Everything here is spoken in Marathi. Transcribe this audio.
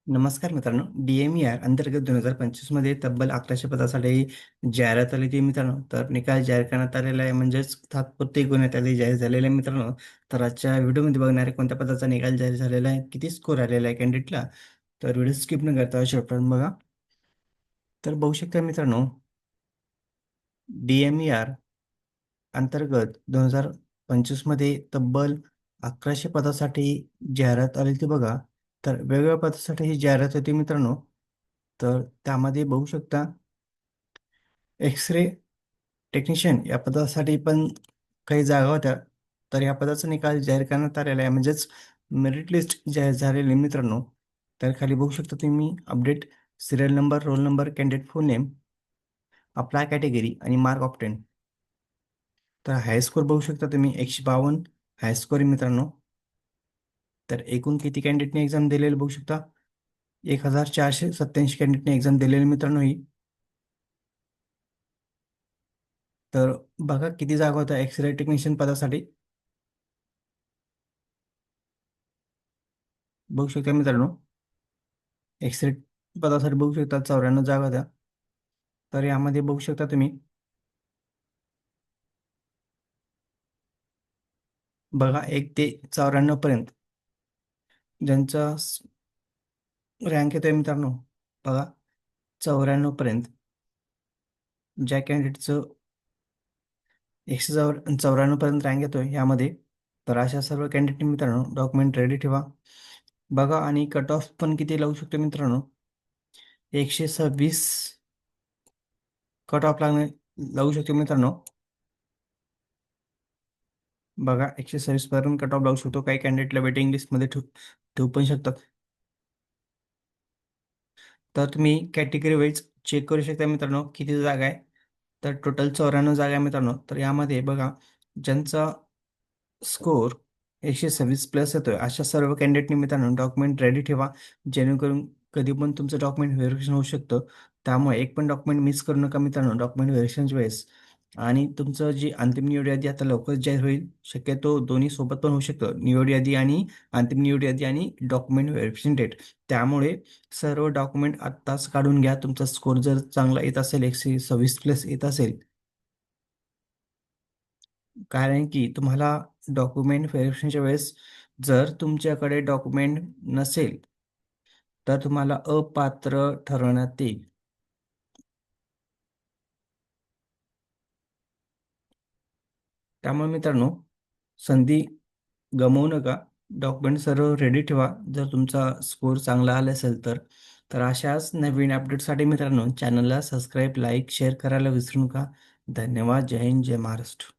नमस्कार मित्रांनो, डी-एम-ई-आर अंतर्गत 2025 मध्ये तब्बल 1100 पदासाठी जाहिरात आली होती मित्रांनो. तर निकाल जाहीर करण्यात आलेला आहे म्हणजेच तात्पुरती गुन्ह्यात आली जाहीर झालेला आहे मित्रांनो. तर आजच्या व्हिडिओमध्ये बघणार आहे कोणत्या पदाचा निकाल जाहीर झालेला आहे, किती स्कोर आलेला आहे कॅन्डिडेटला. तर व्हिडिओ स्किप न करता शेवटपर्यंत बघा. तर बघू शकता मित्रांनो, डी-एम-ई-आर अंतर्गत 2025 मध्ये तब्बल 1100 पदासाठी जाहिरात आली होती बघा. तर वेगवेगळ्या पदासाठी ही जाहिरात होती मित्रांनो. तर त्यामध्ये बघू शकता एक्स-रे टेक्निशियन या पदासाठी पण काही जागा होत्या. तर या पदाचा निकाल जाहीर करण्यात आलेला आहे म्हणजेच मेरिट लिस्ट जाहीर झालेली आहे मित्रांनो. तर खाली बघू शकता तुम्ही update, serial number, roll number, candidate फुल नेम, अप्लाय कॅटेगरी आणि मार्क ऑफ 10. तर हाय स्कोर बघू शकता तुम्ही 152 हाय स्कोर आहे मित्रांनो. तर एकूण किती कॅन्डिडेटने एक्झाम दिलेली बघू शकता. 1487 कॅन्डिडेटने एक्झाम दिलेली मित्रांनो ही. तर बघा किती जागा होत्या एक्स-रे टेक्निशियन पदासाठी. बघू शकता मित्रांनो, एक्स-रे पदासाठी बघू शकता 94 जागा होत्या. तर यामध्ये बघू शकता तुम्ही बघा 1 ते 94 पर्यंत ज्यांचा रँक येतोय मित्रांनो. बघा 94 पर्यंत ज्या कॅन्डिडेटचं 194 पर्यंत रँक येतोय यामध्ये. तर अशा सर्व कॅन्डिडेट मित्रांनो डॉक्युमेंट रेडी ठेवा. बघा आणि कट ऑफ पण किती लावू शकतो मित्रांनो, 126 कट ऑफ लावू शकतो मित्रांनो. बघा 126 पर्यंत कट ऑफ लावू शकतो. काही कॅन्डिडेटला वेटिंग लिस्टमध्ये ठेवू पण शकतात. तर तुम्ही कॅटेगरी वाईज चेक करू शकता मित्रांनो किती जागा आहे. तर टोटल 94 जागा आहे मित्रांनो. तर यामध्ये बघा ज्यांचा स्कोर 126 प्लस येतोय अशा सर्व कॅन्डिडेटनी मित्रांनो डॉक्युमेंट रेडी ठेवा. जेणेकरून कधी पण तुमचं डॉक्युमेंट व्हेरिफिकेशन होऊ शकतं. त्यामुळे एक पण डॉक्युमेंट मिस करू नका मित्रांनो डॉक्युमेंट व्हेरिफिकेशनच्या वेळेस. आणि तुमचं जी अंतिम निवड यादी आता लवकरच जाहीर होईल. शक्यतो दोन्ही सोबत पण होऊ शकतं. निवड यादी आणि अंतिम निवड यादी आणि डॉक्युमेंट व्हेरिफिकेशन डेट. त्यामुळे सर्व डॉक्युमेंट आत्ताच काढून घ्या. तुमचा स्कोर जर चांगला येत असेल 126 प्लस येत असेल, कारण की तुम्हाला डॉक्युमेंट व्हेरिफिकेशनच्या वेळेस जर तुमच्याकडे डॉक्युमेंट नसेल, तर तुम्हाला अपात्र ठरवण्यात येईल. त्यामुळे मित्रांनो संधी गमावू नका. डॉक्युमेंट सर्व रेडी ठेवा. जर तुमचा स्कोर चांगला आला असेल तर. तर अशाच नवीन अपडेटसाठी मित्रांनो चॅनलला सबस्क्राईब, लाईक, शेअर करायला विसरू नका. धन्यवाद. जय हिंद, जय महाराष्ट्र.